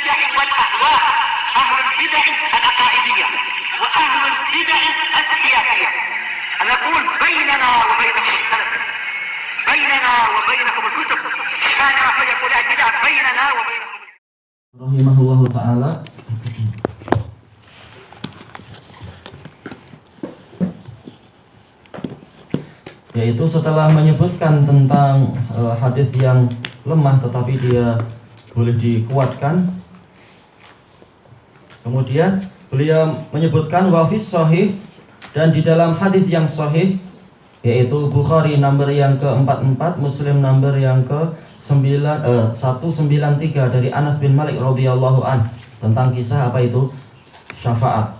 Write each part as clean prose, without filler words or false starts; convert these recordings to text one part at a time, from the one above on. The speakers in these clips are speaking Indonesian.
البدع والأهواء، أهل البدع العقائدية وأهل البدع السياسية. نقول بيننا وبينكم السلف، بيننا وبينكم الكتب، كان فيقول البدع بيننا وبينكم. Rahimahullahu ta'ala. Yaitu setelah menyebutkan tentang hadis yang lemah tetapi dia boleh dikuatkan, kemudian beliau menyebutkan wafis sahih, dan di dalam hadis yang sahih, yaitu Bukhari nomor yang ke-44, Muslim nomor yang ke-193 dari Anas bin Malik radhiyallahu an, tentang kisah apa itu? Syafaat.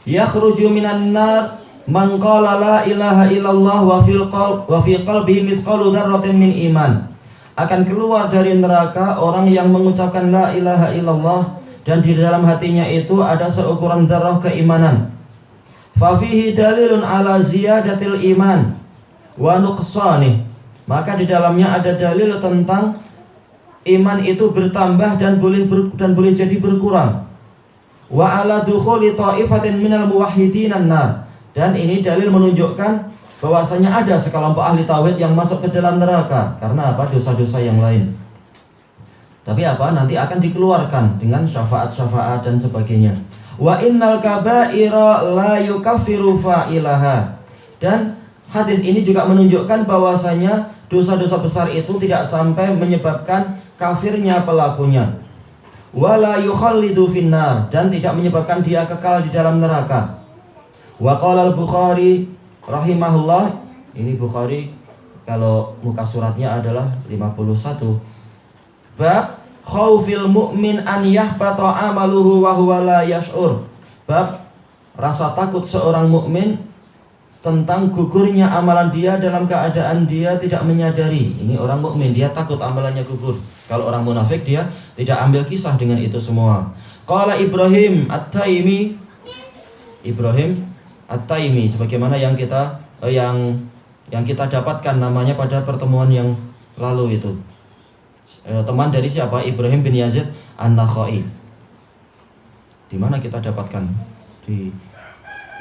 Yakhruju minan nar man qala la ilaha illallah wa fi qalbihi mithqalu dzarratin min iman. Akan keluar dari neraka orang yang mengucapkan la ilaha illallah dan di dalam hatinya itu ada seukuran darah keimanan. Fa fihi dalilun ala ziyadatil iman wa nuqsanih. Maka di dalamnya ada dalil tentang iman itu bertambah dan boleh jadi berkurang. Wa ala dukhuli ta'ifatin minal muwahhidin nar. Dan ini dalil menunjukkan bahwasanya ada sekelompok ahli tauhid yang masuk ke dalam neraka karena apa? Dosa-dosa yang lain. Tapi apa? Nanti akan dikeluarkan dengan syafaat-syafaat dan sebagainya. Wa innal kaba'ira la yukaffiru fa'ilaha. Dan hadis ini juga menunjukkan bahwasanya dosa-dosa besar itu tidak sampai menyebabkan kafirnya pelakunya. Wala yukhallidu finnar, dan tidak menyebabkan dia kekal di dalam neraka. Wa qala al-Bukhari rahimahullah, ini Bukhari kalau muka suratnya adalah 51. Bab khaufil mu'min an yahbata amaluhu wa huwa la yash'ur. Bab rasa takut seorang mukmin tentang gugurnya amalan dia dalam keadaan dia tidak menyadari. Ini orang mukmin, dia takut amalannya gugur. Kalau orang munafik dia tidak ambil kisah dengan itu semua. Qala Ibrahim At-Taimi, sebagaimana yang kita dapatkan namanya pada pertemuan yang lalu itu. Teman dari siapa? Ibrahim bin Yazid An-Nakhai. Di mana kita dapatkan? Di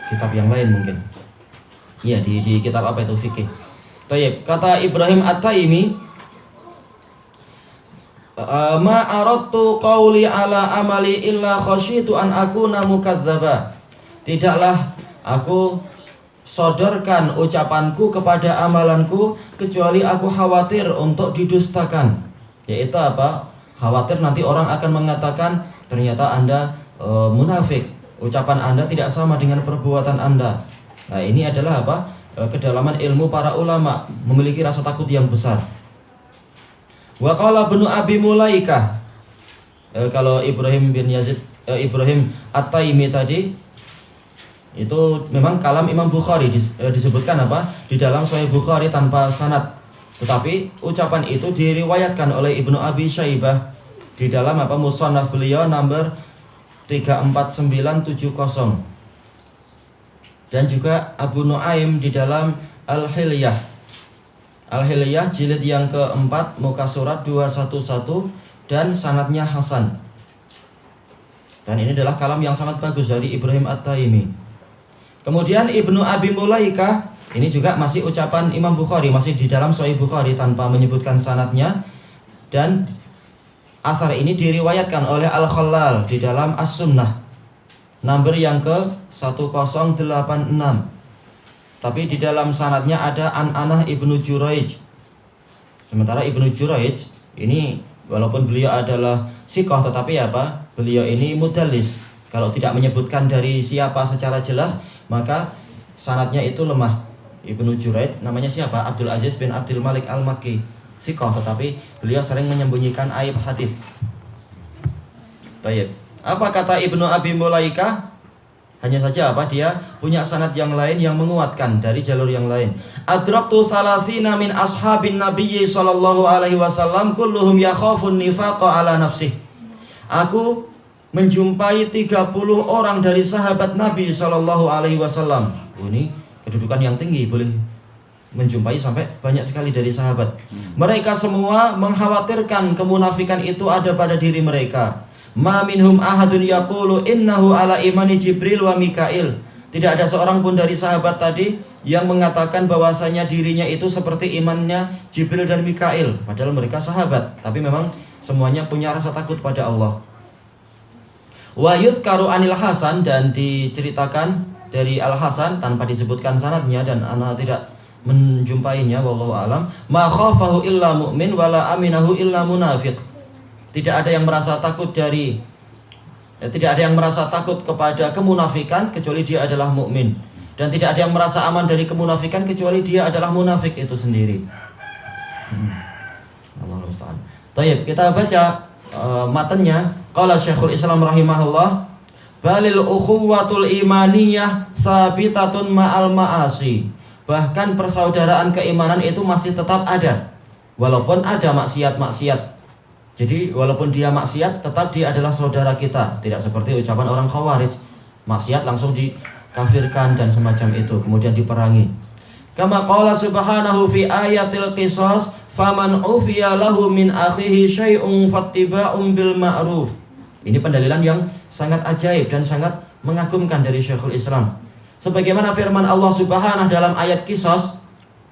kitab yang lain mungkin. Iya, di kitab apa itu, fikih. Tayyib, kata Ibrahim At-Taimi, ma aradtu qawli ala amali illa khasyitu an akuna mukadzdzaba. Tidaklah aku sodorkan ucapanku kepada amalanku kecuali aku khawatir untuk didustakan. Yaitu apa? Khawatir nanti orang akan mengatakan ternyata Anda munafik, ucapan Anda tidak sama dengan perbuatan Anda. Nah, ini adalah apa? Kedalaman ilmu para ulama, memiliki rasa takut yang besar. Wa qala Ibnu Abi Mulaikah, kalau Ibrahim bin Yazid Ibrahim At-Taimi tadi itu memang kalam Imam Bukhari, disebutkan apa? Di dalam Sahih Bukhari tanpa sanad. Tetapi ucapan itu diriwayatkan oleh Ibnu Abi Syaibah di dalam apa? Musannaf beliau nomor 34970. Dan juga Abu Nuaim di dalam Al-Hilyah jilid yang keempat muka surat 211 dan sanadnya hasan. Dan ini adalah kalam yang sangat bagus dari Ibrahim At-Taimi. Kemudian Ibnu Abi Mulaikah, ini juga masih ucapan Imam Bukhari, masih di dalam Sahih Bukhari tanpa menyebutkan sanadnya. Dan asar ini diriwayatkan oleh Al-Khallal di dalam As-Sunnah nomor yang ke 1086. Tapi di dalam sanadnya ada An-Anah Ibnu Juraij. Sementara Ibnu Juraij ini walaupun beliau adalah siqah, tetapi apa? Beliau ini mudallis. Kalau tidak menyebutkan dari siapa secara jelas, maka sanadnya itu lemah. Ibnu Juraij namanya siapa? Abdul Aziz bin Abdul Malik Al-Makki, siqah, tetapi beliau sering menyembunyikan aib hadis. Baik. Apa kata Ibnu Abi Mulaikah? Hanya saja apa? Dia punya sanad yang lain yang menguatkan dari jalur yang lain. Adraktu salasina min ashabin nabiyyi sallallahu alaihi wasallam kulluhum yakhafun nifaqa ala nafsih. Aku menjumpai 30 orang dari sahabat Nabi sallallahu alaihi wasallam. Ini kedudukan yang tinggi, boleh menjumpai sampai banyak sekali dari sahabat. Mereka semua mengkhawatirkan kemunafikan itu ada pada diri mereka. Ma minhum ahadun yaqulu innahu ala imani Jibril wa Mikail. Tidak ada seorang pun dari sahabat tadi yang mengatakan bahwasanya dirinya itu seperti imannya Jibril dan Mikail. Padahal mereka sahabat, tapi memang semuanya punya rasa takut pada Allah. Wa yudhkaru anil Hasan, dan diceritakan dari Al Hasan tanpa disebutkan sanadnya dan ana tidak menjumpainya, wallahu alam. Ma khafahu illa mu'min wala aminahu illa munafiq. Tidak ada yang merasa takut kepada kemunafikan kecuali dia adalah mukmin, dan tidak ada yang merasa aman dari kemunafikan kecuali dia adalah munafik itu sendiri. Allahu musta'an. Baik, kita baca matanya. Qala Syekhul Islam rahimahullah, balil ukhuwatul imaniyah sabitatun ma'al ma'asi. Bahkan persaudaraan keimanan itu masih tetap ada walaupun ada maksiat-maksiat. Jadi walaupun dia maksiat, tetap dia adalah saudara kita. Tidak seperti ucapan orang Khawarij, maksiat langsung dikafirkan dan semacam itu, kemudian diperangi. Kama qala subhanahu fi ayatil qisas, faman ufiya lahu min akhihi syai'un fattiba'un bil ma'ruf. Ini pendalilan yang sangat ajaib dan sangat mengagumkan dari Syekhul Islam. Sebagaimana firman Allah Subhanahu dalam ayat Qisas,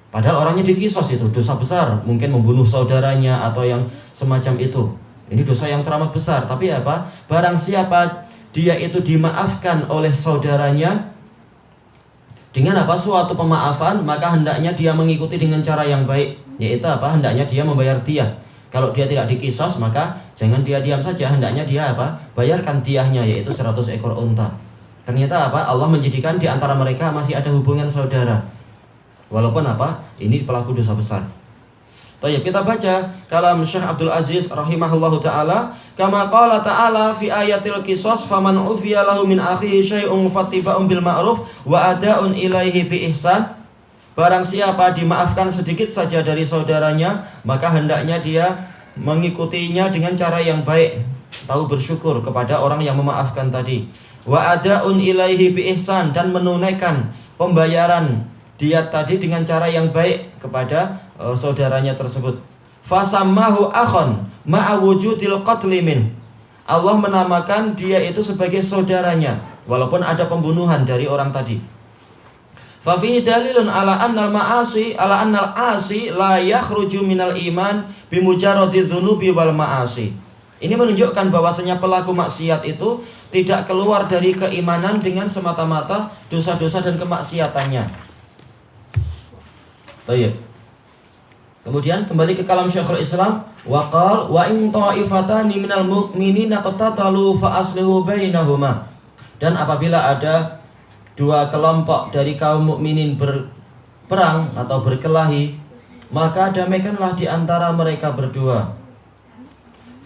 padahal orangnya di Qisas itu dosa besar, mungkin membunuh saudaranya atau yang semacam itu. Ini dosa yang teramat besar, tapi apa? Barang siapa dia itu dimaafkan oleh saudaranya dengan apa? Suatu pemaafan, maka hendaknya dia mengikuti dengan cara yang baik, yaitu apa? Hendaknya dia membayar diyah. Kalau dia tidak dikisos, maka jangan dia diam saja, hendaknya dia apa? Bayarkan diyahnya, yaitu 100 ekor unta. Ternyata apa? Allah menjadikan di antara mereka masih ada hubungan saudara. Walaupun apa? Ini pelaku dosa besar. Baik, kita baca kalam Syekh Abdul Aziz rahimahullahu taala, kama qala ta'ala fi ayatil qisas, faman ufiya lahu min akhihi syai'un fattiba'un bil ma'ruf wa ada'un ilaihi bi ihsan. Barang siapa dimaafkan sedikit saja dari saudaranya, maka hendaknya dia mengikutinya dengan cara yang baik, tahu bersyukur kepada orang yang memaafkan tadi. Wa ada'un ilaihi bi ihsan, dan menunaikan pembayaran dia tadi dengan cara yang baik kepada saudaranya tersebut. Fasammahu akhon ma'a wujudil qatli min. Allah menamakan dia itu sebagai saudaranya walaupun ada pembunuhan dari orang tadi. Fa fihi dalilun ala annal ma'asi ala annal asi la yakhruju minal iman bimujarradi dzunubi wal ma'asi. Ini menunjukkan bahwasanya pelaku maksiat itu tidak keluar dari keimanan dengan semata-mata dosa-dosa dan kemaksiatannya. Baik. Kemudian kembali ke kalam Syekhul Islam, waqal wa in ta'ifatani minal mu'minina qatatalu fa aslihu bainahuma. Dan apabila ada dua kelompok dari kaum mukminin berperang atau berkelahi, maka damaikanlah di antara mereka berdua.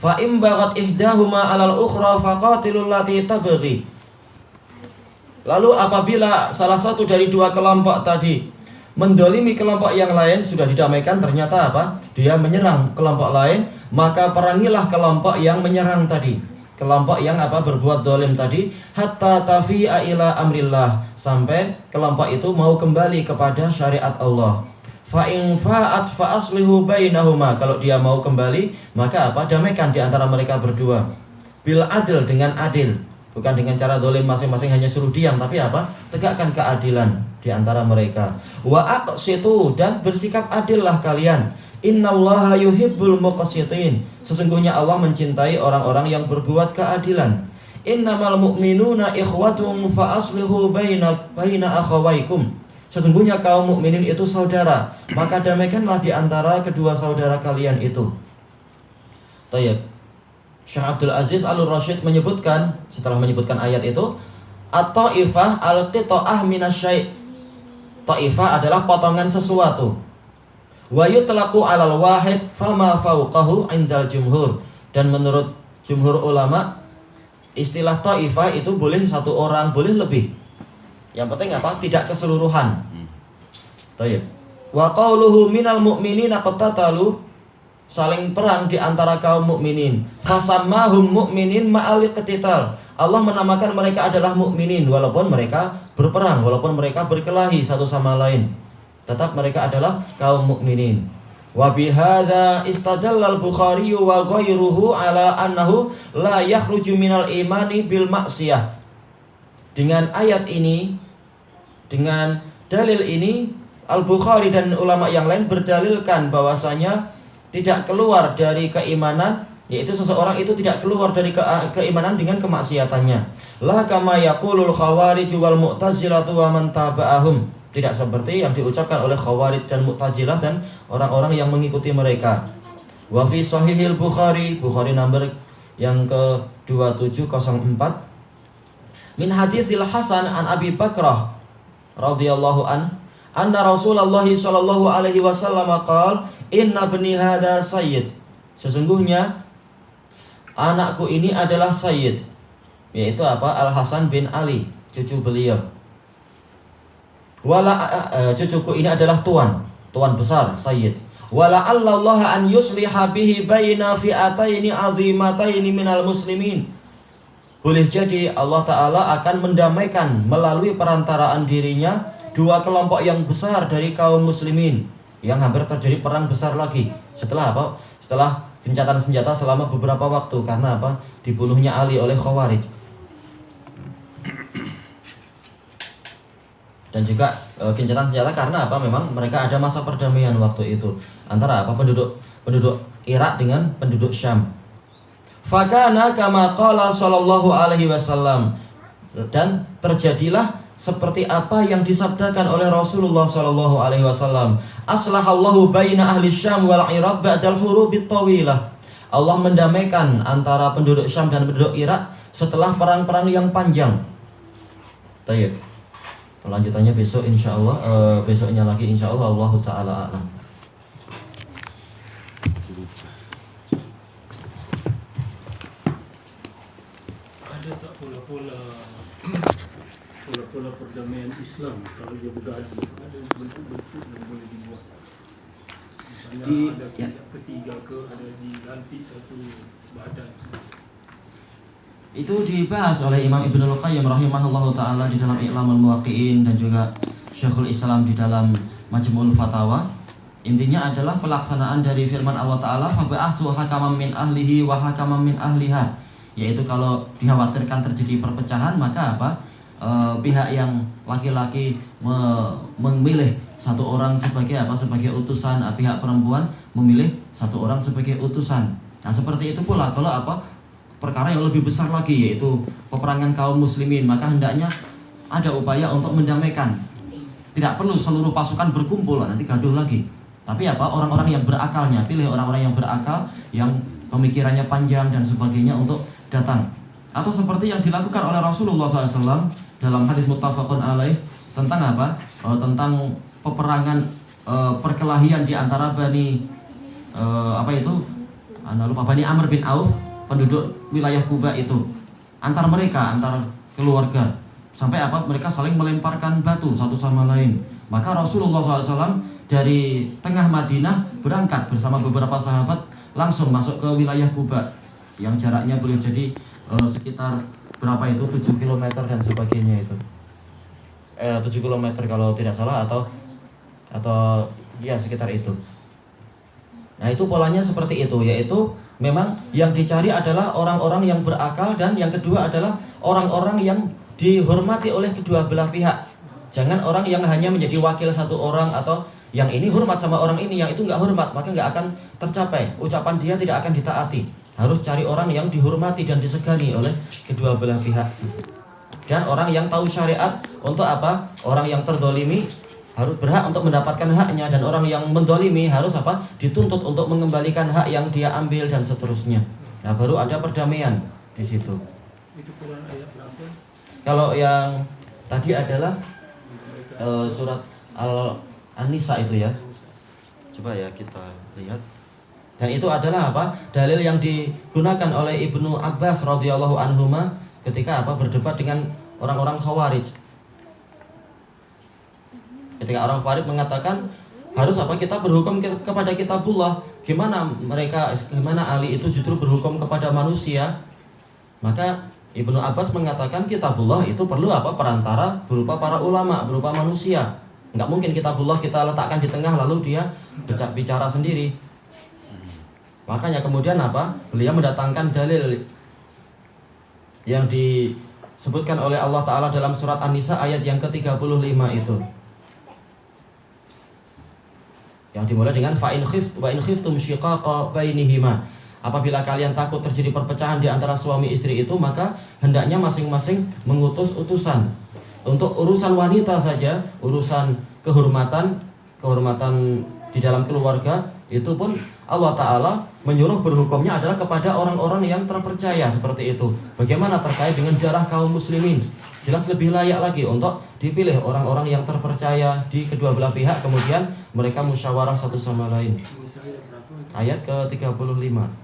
Fa in baghat ihdahuma 'alal ukhra faqatilul lati tabghi. Lalu apabila salah satu dari dua kelompok tadi mendolimi kelompok yang lain, sudah didamaikan, ternyata apa? Dia menyerang kelompok lain, maka perangilah kelompok yang menyerang tadi, kelompok yang apa? Berbuat dolim tadi, hatta tafi'a ila amrillah, sampai kelompok itu mau kembali kepada syariat Allah. Fa in fa'at fa aslihu bainahuma, kalau dia mau kembali, maka apa? Damaikan di antara mereka berdua. Bil adil, dengan adil, bukan dengan cara dolim masing-masing hanya suruh diam, tapi apa? Tegakkan keadilan di antara mereka. Wa aqsitu, dan bersikap adillah kalian. Innallaha yuhibbul muqsitin, sesungguhnya Allah mencintai orang-orang yang berbuat keadilan. Innamal mu'minuna ikhwatun fa aslihu baina akhawaykum, sesungguhnya kaum mukminin itu saudara, maka damaikanlah di antara kedua saudara kalian itu. Tayyib. Syekh Abdul Aziz Al-Rasyid menyebutkan, setelah menyebutkan ayat itu, at-ta'ifah al-qita'ah minasyai'. Ta'ifah adalah potongan sesuatu. Wa yutlaqu 'alal wahid fama fawqahu 'indal jumhur. Dan menurut jumhur ulama, istilah ta'ifah itu boleh satu orang, boleh lebih. Yang penting apa? Tidak keseluruhan. Tayyib. Wa qauluhu minal mu'minina qatatalu, saling perang di antara kaum mukminin. Fasammahum mu'minin ma'al qital. Allah menamakan mereka adalah mukminin walaupun mereka berperang, walaupun mereka berkelahi satu sama lain, tetap mereka adalah kaum mukminin. Wa bihadza istadalla al-Bukhari wa ghairuhu ala annahu la yakhruju minal imani bil maksiyah. Dengan ayat ini, dengan dalil ini, Al-Bukhari dan ulama yang lain berdalilkan bahwasanya tidak keluar dari keimanan, yaitu seseorang itu tidak keluar dari keimanan dengan kemaksiatannya. La kama yaqulul khawarij wal mu'tazilah wa man taba'ahum. Tidak seperti yang diucapkan oleh Khawarij dan Mu'tazilah dan orang-orang yang mengikuti mereka. Wa fi sahihil Bukhari, Bukhari nomor yang ke-2704, min haditsil Hasan an Abi Bakrah radhiyallahu anna Rasulullah sallallahu alaihi wasallam qala inna bani hadza sayyid. Sesungguhnya anakku ini adalah sayyid, yaitu apa? Al Hasan bin Ali, cucu beliau. Cucuku ini adalah tuan besar, sayyid. Wala Allah an yusliha bihi baina fi'ataini azimataini minal muslimin. Boleh jadi Allah Ta'ala akan mendamaikan melalui perantaraan dirinya dua kelompok yang besar dari kaum muslimin, yang hampir terjadi perang besar lagi. Setelah apa? Setelah gencatan senjata selama beberapa waktu. Karena apa? Dibunuhnya Ali oleh Khawarij. Dan juga gencatan senjata karena apa? Memang mereka ada masa perdamaian waktu itu antara apa? Penduduk Irak dengan penduduk Syam. Fakana kama qala sallallahu alaihi wasallam. Dan terjadilah seperti apa yang disabdakan oleh Rasulullah sallallahu alaihi wasallam. Aslahallahu baina ahli Syam wal Iraq ba'dal hurubit tawilah. Allah mendamaikan antara penduduk Syam dan penduduk Irak setelah perang-perang yang panjang. Baik. Lanjutannya besok insyaallah, besoknya lagi insyaallah. Allahu ta'ala a'lam. Ada tak pola-pola perdamaian Islam kalau dia bergaduh? Ada bentuk-bentuk yang boleh dibuat. Misalnya ada pihak ketiga ke, ada diganti satu badan. Itu dibahas oleh Imam Ibnul Qayyim rahimahullahu ta'ala di dalam I'lamul Muwaqqi'in dan juga Syekhul Islam di dalam Majmu'ul Fatawa. Intinya adalah pelaksanaan dari firman Allah Ta'ala, faba'atsu hakaman min ahlihi wa hakaman min ahliha. Yaitu kalau dikhawatirkan terjadi perpecahan, maka apa? Pihak yang laki-laki memilih satu orang sebagai apa? Sebagai utusan, pihak perempuan memilih satu orang sebagai utusan. Nah, seperti itu pula kalau apa? Perkara yang lebih besar lagi, yaitu peperangan kaum muslimin, maka hendaknya ada upaya untuk mendamaikan. Tidak perlu seluruh pasukan berkumpul nanti gaduh lagi. Tapi apa? Orang-orang yang berakalnya, pilih orang-orang yang berakal, yang pemikirannya panjang dan sebagainya untuk datang. Atau seperti yang dilakukan oleh Rasulullah SAW dalam hadis muttafaqun alaih tentang apa? Tentang peperangan perkelahian di antara Bani Bani Amr bin Auf, penduduk wilayah Kuba itu, antar keluarga, sampai apa? Mereka saling melemparkan batu satu sama lain. Maka Rasulullah SAW dari tengah Madinah berangkat bersama beberapa sahabat langsung masuk ke wilayah Kuba yang jaraknya boleh jadi sekitar berapa itu? 7 km dan sebagainya itu. 7 km kalau tidak salah atau ya sekitar itu. Nah, itu polanya seperti itu, yaitu memang yang dicari adalah orang-orang yang berakal, dan yang kedua adalah orang-orang yang dihormati oleh kedua belah pihak. Jangan orang yang hanya menjadi wakil satu orang, atau yang ini hormat sama orang ini, yang itu nggak hormat, maka nggak akan tercapai. Ucapan dia tidak akan ditaati. Harus cari orang yang dihormati dan disegani oleh kedua belah pihak. Dan orang yang tahu syariat untuk apa? Orang yang terdolimi harus berhak untuk mendapatkan haknya, dan orang yang mendolimi harus apa? Dituntut untuk mengembalikan hak yang dia ambil dan seterusnya. Nah, baru ada perdamaian di situ. Itu Quran ayat berapa? Kalau yang tadi adalah surat An-Nisa itu ya. Coba ya kita lihat. Dan itu adalah apa? Dalil yang digunakan oleh Ibnu Abbas radhiyallahu anhuma ketika apa? Berdebat dengan orang-orang Khawarij. Ketika orang Khawarij mengatakan harus apa? Kita berhukum kepada kitabullah. Gimana Ali itu justru berhukum kepada manusia? Maka Ibnu Abbas mengatakan kitabullah itu perlu apa? Perantara berupa para ulama, berupa manusia. Nggak mungkin kitabullah kita letakkan di tengah lalu dia bicara sendiri. Makanya kemudian apa? Beliau mendatangkan dalil yang disebutkan oleh Allah Ta'ala dalam surat An-Nisa ayat yang ke-35 itu, yang dimulai dengan wa in khiftum shiqaqa bainihima. Apabila kalian takut terjadi perpecahan di antara suami istri itu, maka hendaknya masing-masing mengutus utusan. Untuk urusan wanita saja, urusan kehormatan di dalam keluarga, itu pun Allah Ta'ala menyuruh berhukumnya adalah kepada orang-orang yang terpercaya seperti itu. Bagaimana terkait dengan darah kaum muslimin? Jelas lebih layak lagi untuk dipilih orang-orang yang terpercaya di kedua belah pihak, kemudian mereka musyawarah satu sama lain. Ayat ke-35.